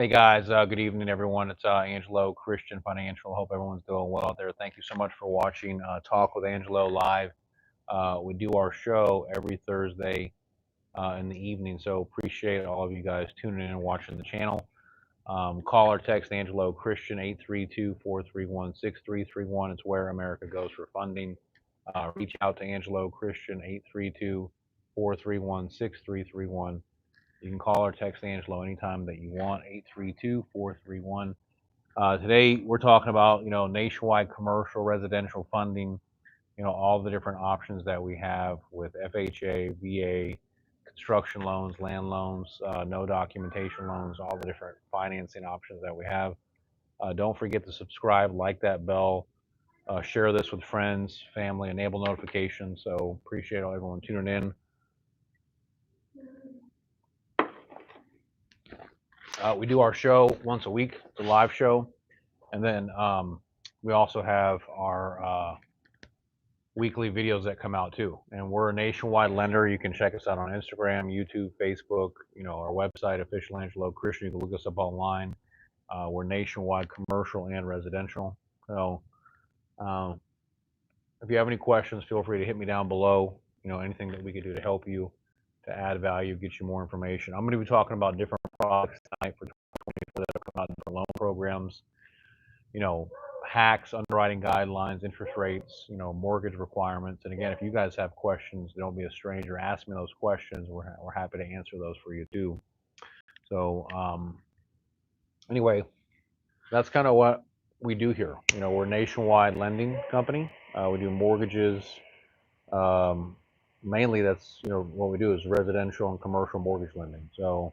Hey guys, good evening everyone. It's Angelo, Christian Financial. Hope everyone's doing well out there. Thank you so much for watching Talk with Angelo live. We do our show every Thursday in the evening, so appreciate all of you guys tuning in and watching the channel. Call or text Angelo Christian 832-431-6331. It's where America goes for funding. Reach out to Angelo Christian 832-431-6331. You can call or text Angelo anytime that you want, 832-431. Today we're talking about, nationwide commercial residential funding, all the different options that we have with FHA, VA, construction loans, land loans, no documentation loans, all the different financing options that we have. Don't forget to subscribe, like that bell, share this with friends, family, enable notifications. So appreciate everyone tuning in. We do our show once a week. It's a live show. And then we also have our weekly videos that come out too. And we're a nationwide lender. You can check us out on Instagram, YouTube, Facebook, our website, Official Angelo Christian. You can look us up online. We're nationwide, commercial and residential. So if you have any questions, feel free to hit me down below. Anything that we could do to help you, to add value, get you more information. I'm going to be talking about different products tonight for 2024 that are coming out, different loan programs, hacks, underwriting guidelines, interest rates, mortgage requirements. And again, if you guys have questions, don't be a stranger. Ask me those questions. We're happy to answer those for you too. So anyway, that's kind of what we do here. We're a nationwide lending company. We do mortgages. Mainly that's, what we do is residential and commercial mortgage lending. So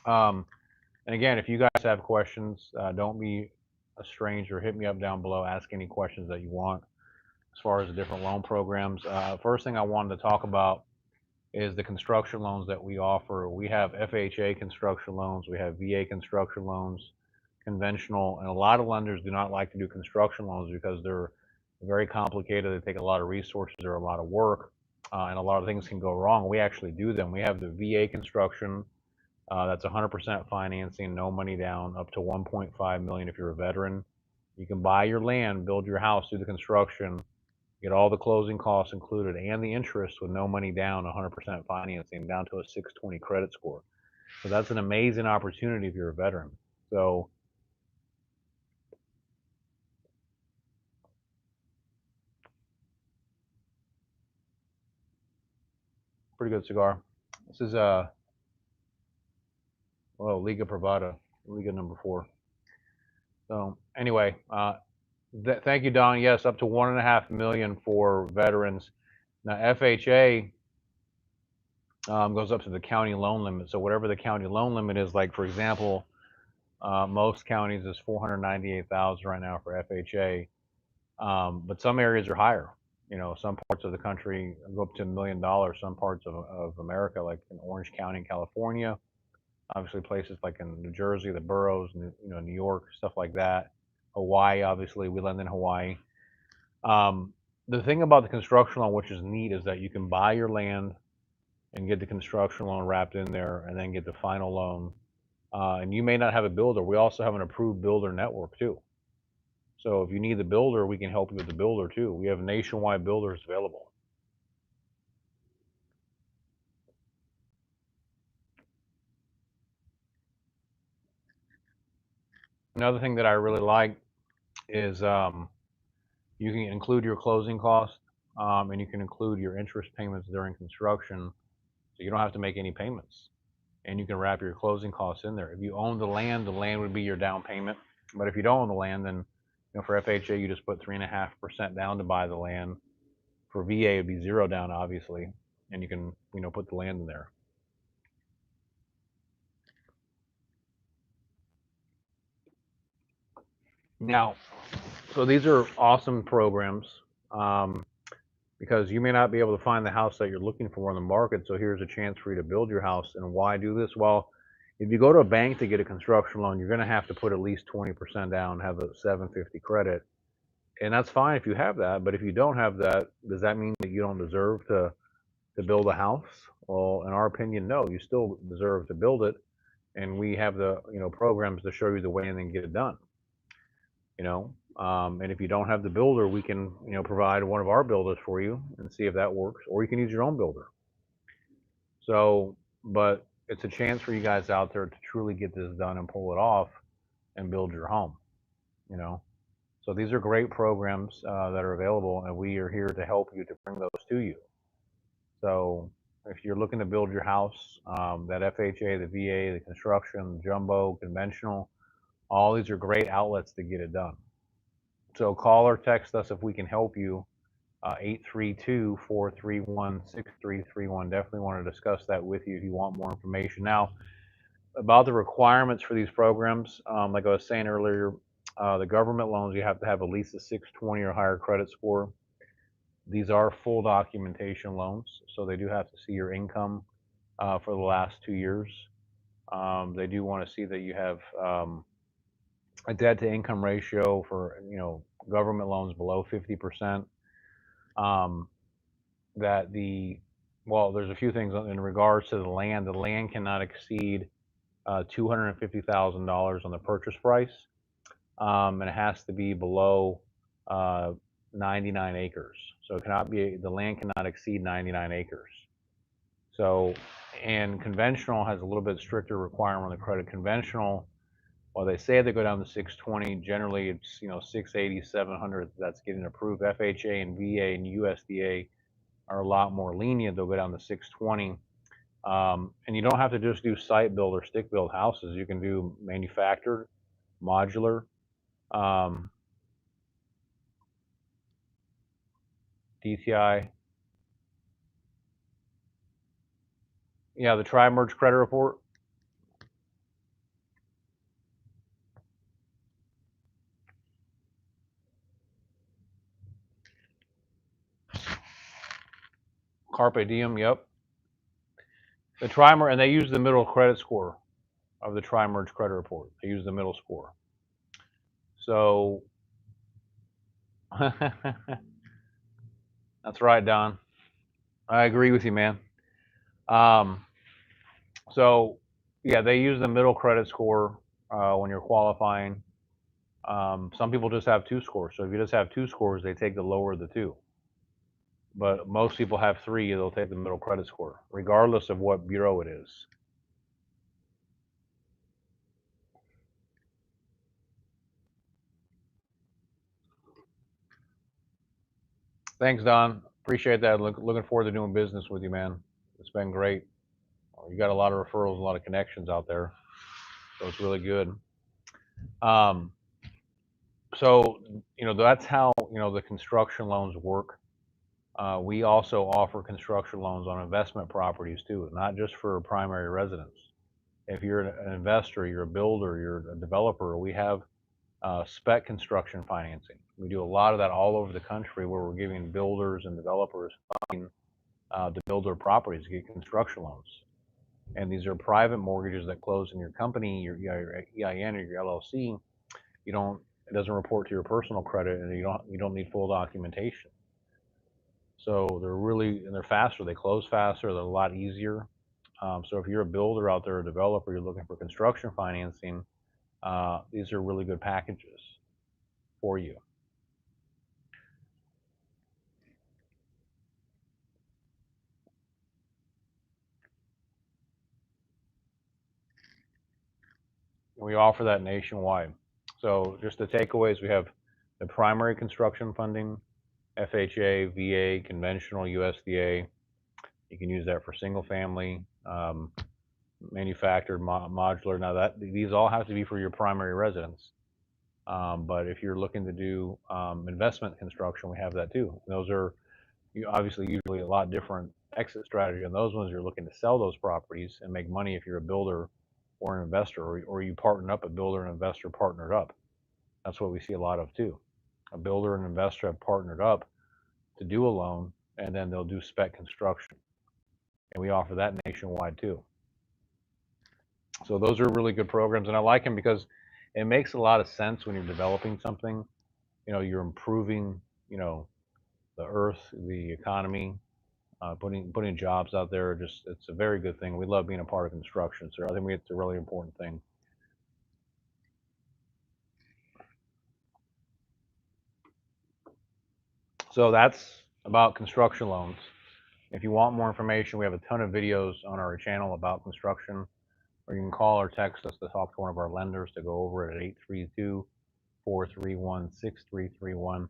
and again, if you guys have questions, don't be a stranger. Hit me up down below. Ask any questions that you want as far as the different loan programs. First thing I wanted to talk about is the construction loans that we offer. We have FHA construction loans. We have VA construction loans, conventional, and a lot of lenders do not like to do construction loans because they're very complicated. They take a lot of resources or a lot of work, and a lot of things can go wrong. We actually do them. We have the VA construction. That's 100% financing, no money down, up to 1.5 million if you're a veteran. You can buy your land, build your house, do the construction, get all the closing costs included and the interest with no money down, 100% financing, down to a 620 credit score. So that's an amazing opportunity if you're a veteran. So pretty good cigar. This is Liga Privada, Liga number 4. So anyway, thank you, Don. Yes, up to 1.5 million for veterans. Now FHA goes up to the county loan limit. So whatever the county loan limit is, like for example, most counties is 498,000 right now for FHA, but some areas are higher. Some parts of the country go up to $1 million. Some parts of America, like in Orange County in California, obviously places like in New Jersey, the boroughs, New York, stuff like that. Hawaii, obviously, we lend in Hawaii. The thing about the construction loan, which is neat, is that you can buy your land and get the construction loan wrapped in there and then get the final loan. And you may not have a builder. We also have an approved builder network too. So if you need the builder, we can help you with the builder too. We have nationwide builders available. Another thing that I really like is you can include your closing costs, and you can include your interest payments during construction, so you don't have to make any payments. And you can wrap your closing costs in there. If you own the land would be your down payment. But if you don't own the land, then for FHA, you just put 3.5% down to buy the land. For VA, it'd be 0 down, obviously, and you can put the land in there. Now, so these are awesome programs, because you may not be able to find the house that you're looking for on the market. So here's a chance for you to build your house. And why do this? Well, if you go to a bank to get a construction loan, you're going to have to put at least 20% down, have a 750 credit. And that's fine if you have that, but if you don't have that, does that mean that you don't deserve to build a house? Well, in our opinion, no. You still deserve to build it, and we have the programs to show you the way and then get it done. And if you don't have the builder, we can provide one of our builders for you and see if that works, or you can use your own builder. So, but it's a chance for you guys out there to truly get this done and pull it off and build your home. You know. So these are great programs that are available, and we are here to help you to bring those to you. So if you're looking to build your house, that FHA, the VA, the construction, jumbo, conventional, all these are great outlets to get it done. So call or text us if we can help you. 832-431-6331. Definitely want to discuss that with you if you want more information. Now, about the requirements for these programs, like I was saying earlier, the government loans, you have to have at least a 620 or higher credit score. These are full documentation loans, so they do have to see your income for the last 2 years. They do want to see that you have a debt to income ratio for government loans below 50%. Um, that there's a few things in regards to the land. The land cannot exceed $250,000 on the purchase price, and it has to be below uh, 99 acres. So the land cannot exceed 99 acres. So, and conventional has a little bit stricter requirement on the credit. Conventional, while they say they go down to 620, generally it's 680, 700 that's getting approved. FHA and VA and USDA are a lot more lenient. They'll go down to 620. And you don't have to just do site build or stick build houses. You can do manufactured, modular, um, DTI. Yeah, the tri-merge credit report. Carpe diem. Yep. The tri-merge, and they use the middle credit score of the tri-merge credit report. They use the middle score. So that's right, Don. I agree with you, man. Um, so yeah, they use the middle credit score when you're qualifying. Some people just have two scores. So if you just have two scores, they take the lower of the two. But most people have three. They'll take the middle credit score, regardless of what bureau it is. Thanks, Don. Appreciate that. Looking forward to doing business with you, man. It's been great. You got a lot of referrals, a lot of connections out there, so it's really good. Um, so that's how the construction loans work. We also offer construction loans on investment properties too, not just for primary residence. If you're an investor, you're a builder, you're a developer, we have spec construction financing. We do a lot of that all over the country where we're giving builders and developers funding to build their properties, to get construction loans. And these are private mortgages that close in your company, your EIN or your LLC. It doesn't report to your personal credit, and you don't need full documentation. So they're faster. They close faster. They're a lot easier. So if you're a builder out there, a developer, you're looking for construction financing, these are really good packages for you. And we offer that nationwide. So just the takeaways, we have the primary construction funding, FHA, VA, conventional, USDA. You can use that for single family, manufactured, modular. Now these all have to be for your primary residence. But if you're looking to do investment construction, we have that too. Those are obviously usually a lot different exit strategy. On those ones, you're looking to sell those properties and make money if you're a builder or an investor, or you partner up, a builder and investor partnered up. That's what we see a lot of too. A builder and investor have partnered up to do a loan, and then they'll do spec construction. And we offer that nationwide too. So those are really good programs, and I like them because it makes a lot of sense when you're developing something. you're improving, the earth, the economy, putting jobs out there. Just it's a very good thing. We love being a part of construction, so I think it's a really important thing. So that's about construction loans. If you want more information, we have a ton of videos on our channel about construction, or you can call or text us to talk to one of our lenders to go over it at 832-431-6331.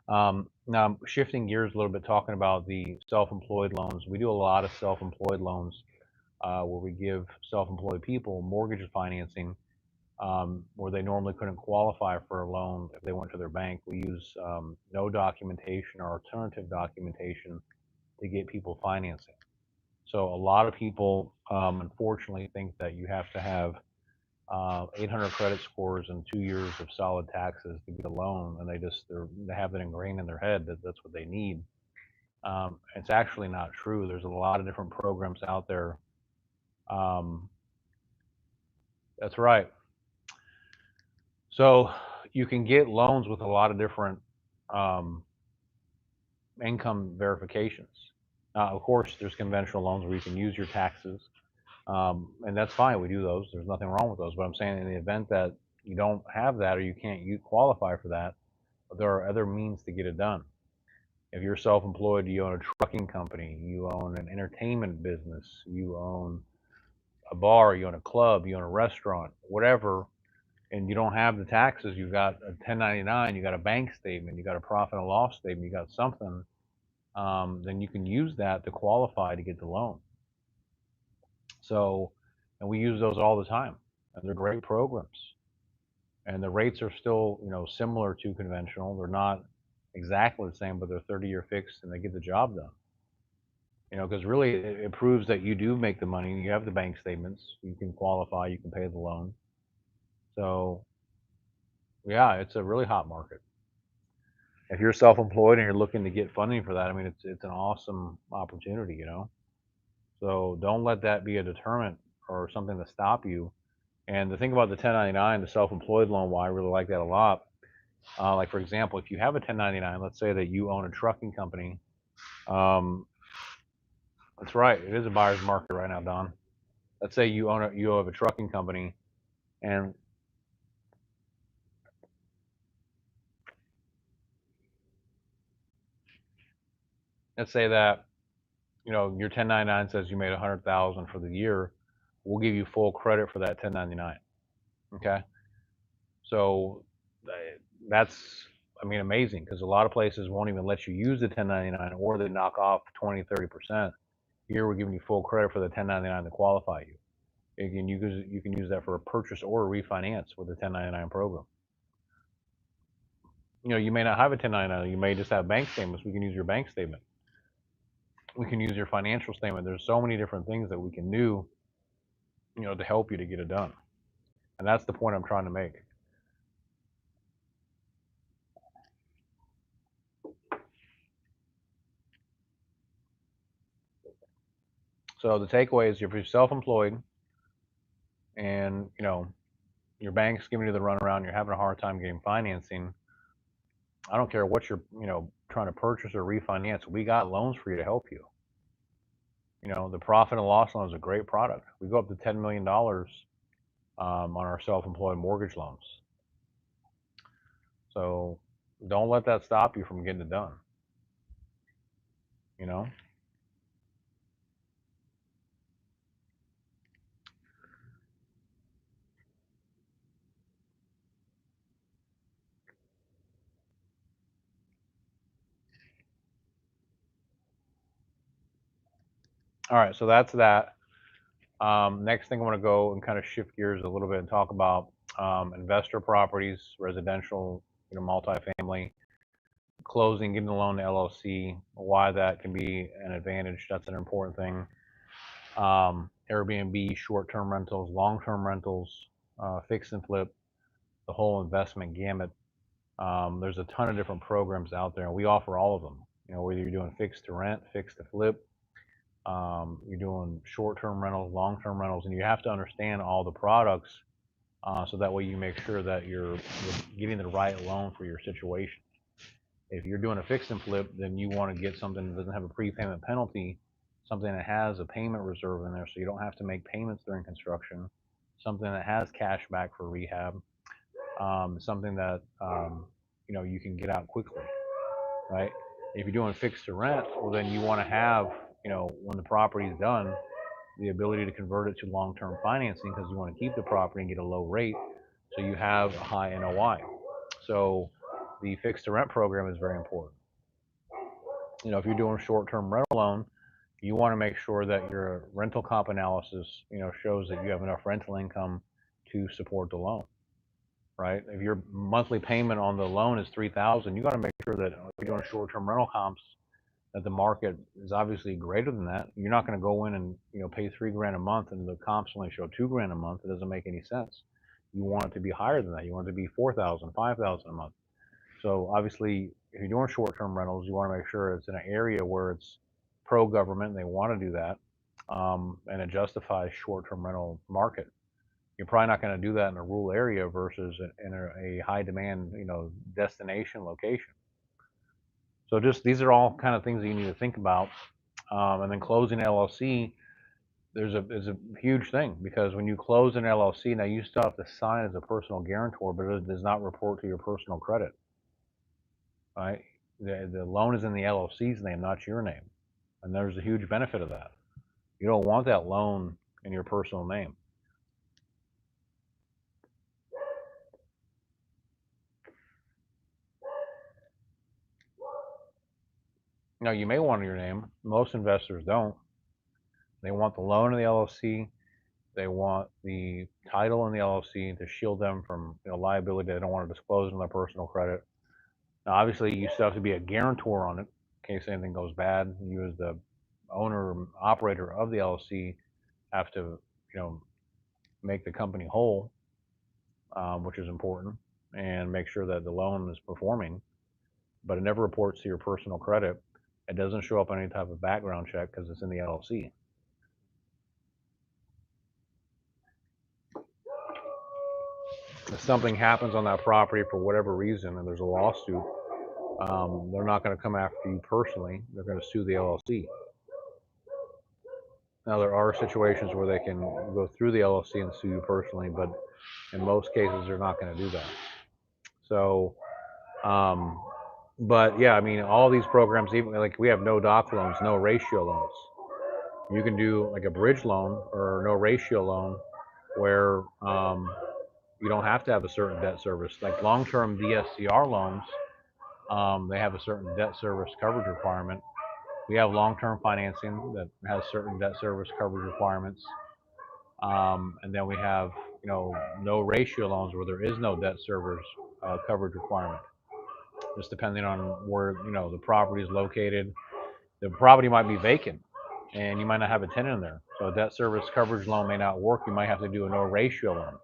Now, I'm shifting gears a little bit, talking about the self-employed loans. We do a lot of self-employed loans where we give self-employed people mortgage financing where they normally couldn't qualify for a loan if they went to their bank. We use no documentation or alternative documentation to get people financing. So a lot of people, unfortunately, think that you have to have 800 credit scores and 2 years of solid taxes to get a loan, and they have it ingrained in their head that that's what they need. It's actually not true. There's a lot of different programs out there. Um, that's right. So you can get loans with a lot of different um, income verifications. Of course, there's conventional loans where you can use your taxes, and that's fine. We do those. There's nothing wrong with those. But I'm saying in the event that you don't have that or you qualify for that, there are other means to get it done. If you're self-employed, you own a trucking company, you own an entertainment business, you own a bar, you own a club, you own a restaurant, whatever, and you don't have the taxes, you've got a 1099, you got a bank statement, you got a profit and loss statement, you got something, then you can use that to qualify to get the loan. So, and we use those all the time, and they're great programs. And the rates are still, similar to conventional. They're not exactly the same, but they're 30-year fixed, and they get the job done. Because really it proves that you do make the money. You have the bank statements. You can qualify. You can pay the loan. So yeah, it's a really hot market. If you're self-employed and you're looking to get funding for that, I mean, it's an awesome opportunity. So don't let that be a deterrent or something to stop you. And the thing about the 1099, the self-employed loan, why I really like that a lot. Like for example, if you have a 1099, let's say that you own a trucking company. Um, that's right. It is a buyer's market right now, Don. Let's say you have a trucking company, and let's say that your 1099 says you made 100,000 for the year. We'll give you full credit for that 1099. Okay, so that's, I mean, amazing, because a lot of places won't even let you use the 1099, or they knock off 20-30%. Here we're giving you full credit for the 1099 to qualify you. You can use that for a purchase or a refinance with the 1099 program. You may not have a 1099. You may just have bank statements. We can use your bank statement. We can use your financial statement. There's so many different things that we can do, to help you to get it done. And that's the point I'm trying to make. So the takeaway is, if you're self-employed and your bank's giving you the runaround, you're having a hard time getting financing. I don't care what you're trying to purchase or refinance. We got loans for you to help you. The profit and loss loan is a great product. We go up to $10 million on our self-employed mortgage loans. So don't let that stop you from getting it done. You know. All right, so that's that. Next thing I want to go and kind of shift gears a little bit and talk about investor properties, residential, multifamily, closing, getting a loan to LLC, why that can be an advantage. That's an important thing. Airbnb, short-term rentals, long-term rentals, fix and flip, the whole investment gamut. There's a ton of different programs out there, and we offer all of them. Whether you're doing fixed to rent, fixed to flip, you're doing short-term rentals, long-term rentals, and you have to understand all the products so that way you make sure that you're getting the right loan for your situation. If you're doing a fix and flip, then you want to get something that doesn't have a prepayment penalty, something that has a payment reserve in there so you don't have to make payments during construction, something that has cash back for rehab, something that you can get out quickly, right? If you're doing fixed to rent, well, then you want to have, when the property is done, the ability to convert it to long-term financing because you want to keep the property and get a low rate, so you have a high NOI. So the fixed to rent program is very important. If you're doing a short-term rental loan, you want to make sure that your rental comp analysis, shows that you have enough rental income to support the loan, right? If your monthly payment on the loan is 3,000, you got to make sure that if you're doing short-term rental comps, that the market is obviously greater than that. You're not going to go in and pay $3,000 a month and the comps only show $2,000 a month. It doesn't make any sense. You want it to be higher than that. You want it to be 4,000, 5,000 a month. So obviously, if you're doing short-term rentals, you want to make sure it's in an area where it's pro-government and they want to do that, and it justifies short-term rental market. You're probably not going to do that in a rural area versus in a high demand, destination location. So just these are all kind of things that you need to think about. And then closing LLC, is a huge thing because when you close an LLC, now you still have to sign as a personal guarantor, but it does not report to your personal credit. Right? The loan is in the LLC's name, not your name, and there's a huge benefit of that. You don't want that loan in your personal name. Now you may want your name. Most investors don't. They want the loan in the LLC. They want the title in the LLC to shield them from liability they don't want to disclose in their personal credit. Now, obviously, you still have to be a guarantor on it in case anything goes bad. You, as the owner or operator of the LLC, have to make the company whole, which is important, and make sure that the loan is performing. But it never reports to your personal credit. It doesn't show up on any type of background check because it's in the LLC. If something happens on that property for whatever reason and there's a lawsuit, they're not going to come after you personally. They're going to sue the LLC. Now, there are situations where they can go through the LLC and sue you personally, but in most cases, they're not going to do that. So, but yeah, I mean, all these programs, even like we have no doc loans, no ratio loans. You can do like a bridge loan or no ratio loan where you don't have to have a certain debt service. Like long-term DSCR loans, they have a certain debt service coverage requirement. We have long-term financing that has certain debt service coverage requirements. And then we have, no ratio loans where there is no debt service coverage requirement. Just depending on where, the property is located. The property might be vacant and you might not have a tenant in there. So a debt service coverage loan may not work. You might have to do a no ratio loan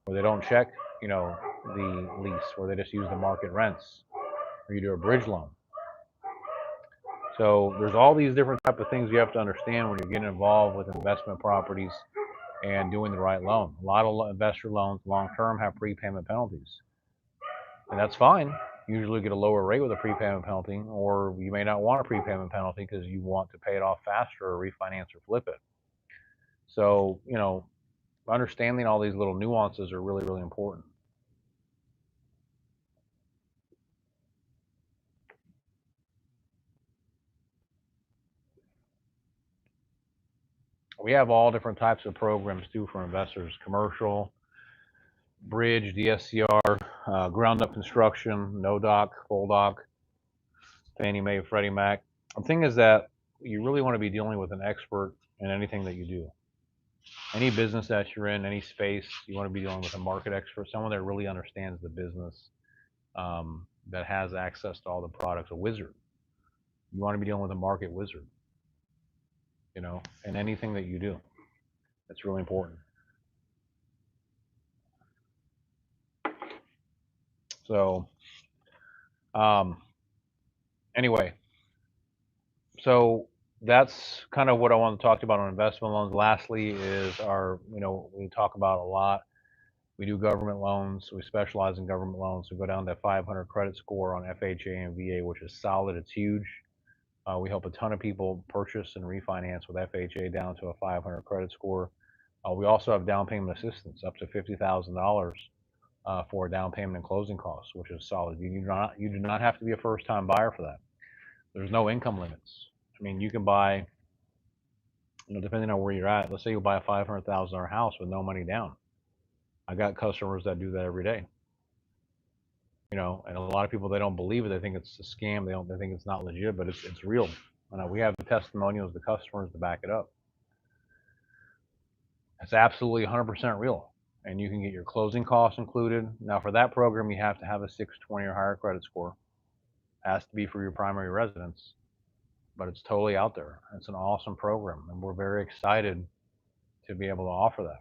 where they don't check, the lease, where they just use the market rents, or you do a bridge loan. So there's all these different type of things you have to understand when you're getting involved with investment properties and doing the right loan. A lot of investor loans long-term have prepayment penalties, and that's fine. You usually get a lower rate with a prepayment penalty, or you may not want a prepayment penalty because you want to pay it off faster or refinance or flip it. So, understanding all these little nuances are really, really important. We have all different types of programs too for investors: commercial, bridge, DSCR, ground up construction, no doc, full doc, Fannie Mae, Freddie Mac. The thing is that you really want to be dealing with an expert in anything that you do. Any business that you're in, any space, you want to be dealing with a market expert, someone that really understands the business, that has access to all the products, a wizard. You want to be dealing with a market wizard, in anything that you do. That's really important. So, anyway, so that's kind of what I want to talk about on investment loans. Lastly, is we talk about a lot We do government loans. We specialize in government loans. We go down to 500 credit score on FHA and VA, which is solid. It's huge. We help a ton of people purchase and refinance with FHA down to a 500 credit score. We also have down payment assistance up to $50,000 for down payment and closing costs, which is solid. You do not have to be a first time buyer for that. There's no income limits. I mean, you can buy, depending on where you're at. Let's say you buy a $500,000 house with no money down. I got customers that do that every day. And a lot of people, they don't believe it. They think it's a scam. They think it's not legit, but it's real. We have the testimonials, the customers to back it up. It's absolutely 100% real, and you can get your closing costs included. Now, for that program, you have to have a 620 or higher credit score. It has to be for your primary residence, but it's totally out there. It's an awesome program, and we're very excited to be able to offer that.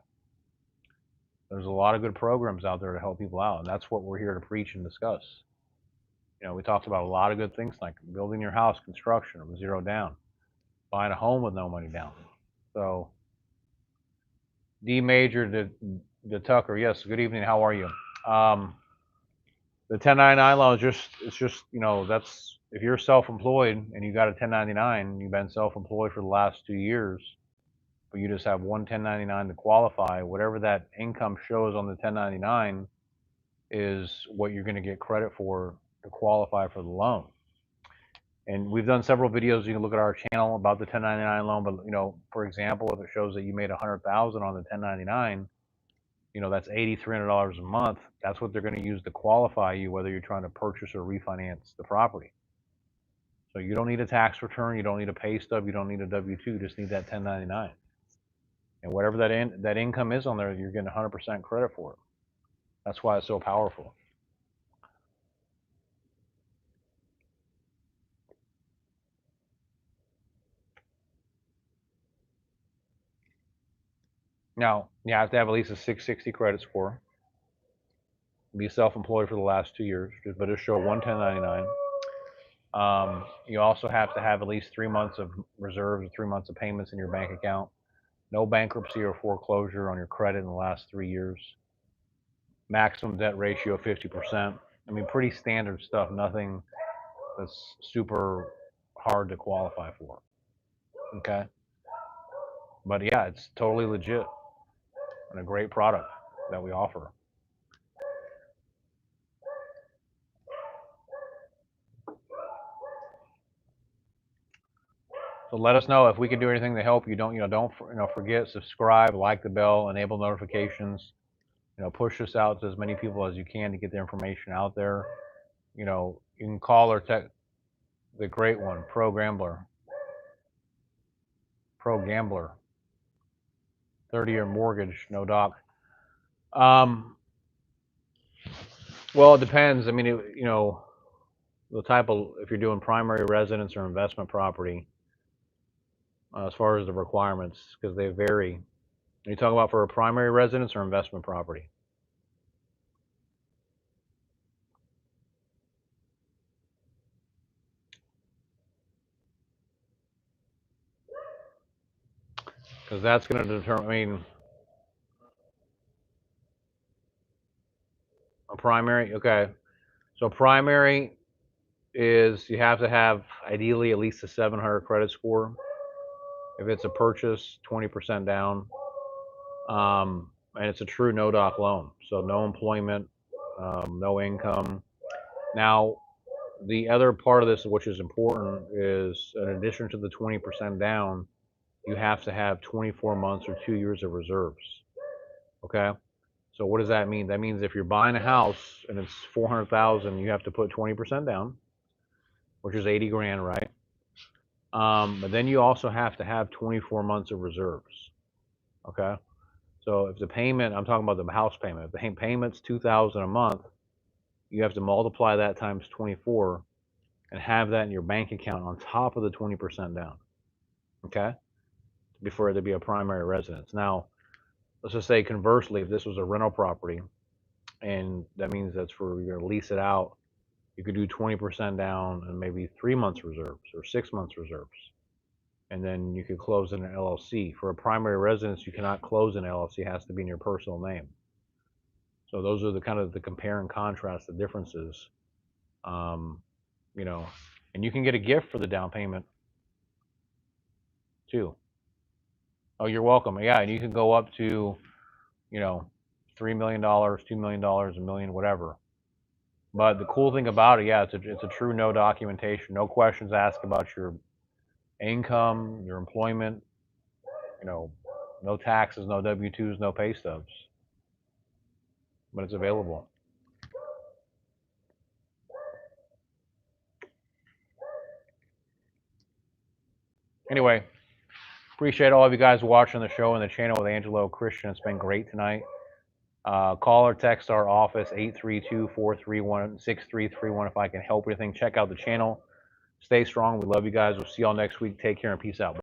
There's a lot of good programs out there to help people out, and that's what we're here to preach and discuss. We talked about a lot of good things like building your house, construction with zero down, buying a home with no money down. So, D Major to Tucker, yes, good evening. How are you? The 1099 loan is just that's if you're self-employed and you got a 1099, you've been self-employed for the last 2 years, but you just have one 1099 to qualify. Whatever that income shows on the 1099 is what you're going to get credit for to qualify for the loan. And we've done several videos. You can look at our channel about the 1099 loan. But for example, if it shows that you made $100,000 on the 1099, that's $8,300 a month. That's what they're going to use to qualify you, whether you're trying to purchase or refinance the property. So you don't need a tax return. You don't need a pay stub. You don't need a W-2. You just need that 1099. And whatever that income is on there, you're getting 100% credit for it. That's why it's so powerful. Now, you have to have at least a 660 credit score. Be self-employed for the last 2 years, but just show one 1099. You also have to have at least 3 months of reserves or 3 months of payments in your bank account. No bankruptcy or foreclosure on your credit in the last 3 years. Maximum debt ratio of 50%. I mean, pretty standard stuff. Nothing that's super hard to qualify for. Okay. But yeah, it's totally legit and a great product that we offer. So let us know if we can do anything to help you. Don't forget, subscribe, like the bell, enable notifications. Push this out to as many people as you can to get the information out there. You can call or text the great one, Pro Gambler. 30-year mortgage, no doc. Well, it depends. I mean, the type of, if you're doing primary residence or investment property, as far as the requirements, because they vary. Are you talking about for a primary residence or investment property? Because that's going to determine, I mean, a primary, okay. So primary is you have to have ideally at least a 700 credit score. If it's a purchase, 20% down. And it's a true no-doc loan. So no employment, no income. Now, the other part of this, which is important, is in addition to the 20% down, you have to have 24 months or 2 years of reserves. Okay? So what does that mean? That means if you're buying a house and it's 400,000, you have to put 20% down, which is 80 grand, right? But then you also have to have 24 months of reserves. Okay? So if the payment, I'm talking about the house payment, if the payment's $2,000 a month, you have to multiply that times 24 and have that in your bank account on top of the 20% down. Okay? Before it to be a primary residence. Now, let's just say conversely, if this was a rental property, and that means that's for you're gonna lease it out, you could do 20% down and maybe 3 months reserves or 6 months reserves. And then you could close in an LLC. For a primary residence, you cannot close an LLC. It has to be in your personal name. So those are the kind of the compare and contrast, the differences. You know, and you can get a gift for the down payment too. Oh, you're welcome. Yeah, and you can go up to, you know, $3 million, $2 million, a million, whatever. But the cool thing about it, yeah, it's a true no documentation, no questions asked about your income, your employment, you know, no taxes, no W-2s, no pay stubs. But it's available. Anyway, appreciate all of you guys watching the show and the channel with Angelo Christian. It's been great tonight. Call or text our office 832-431-6331 if I can help with anything. Check out the channel. Stay strong. We love you guys. We'll see y'all next week. Take care and peace out.